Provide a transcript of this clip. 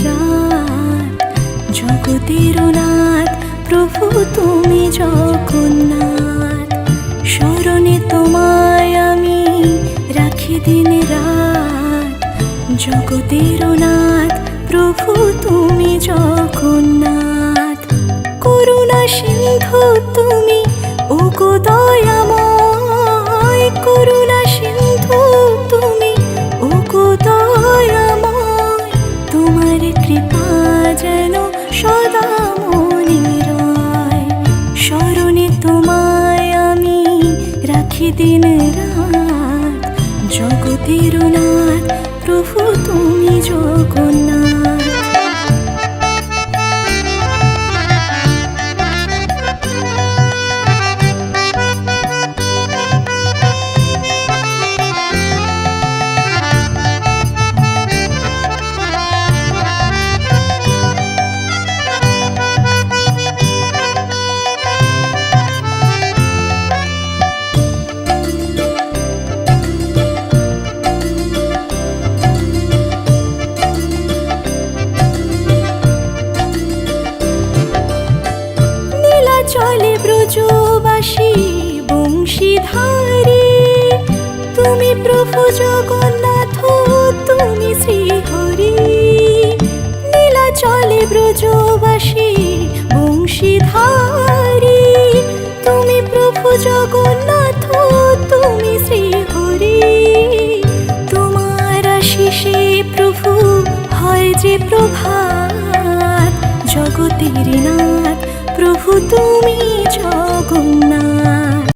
রাত, জগতের নাথ প্রভু তুমি জগন্নাথ। স্মরণে তোমায় আমি রাখি দিন রাত, জগতের নাথ প্রভু তুমি জগন্নাথ। করুণা সিন্ধু তুমি ওগো দয়াময়, করুণা সিন্ধু তুমি ওগো দয়াময়। তোমার কৃপা যেন সদা মনে রয়, স্মরণে তোমায় আমি রাখি দিন রাত, জগতের নাথ প্রভু তুমি জগন্নাথ। চলে ব্রজবাসী বংশীধারী, তুমি প্রভু জগন্নাথ তুমি শ্রীহরি। নীলা চলে ব্রজবাসী বংশীধারী, তুমি প্রভু জগন্নাথ তুমি শ্রীহরি। তোমার আশিসে প্রভু হয় যে প্রভাত, জগতের নাথ প্রভু তুমি জগন্নাথ।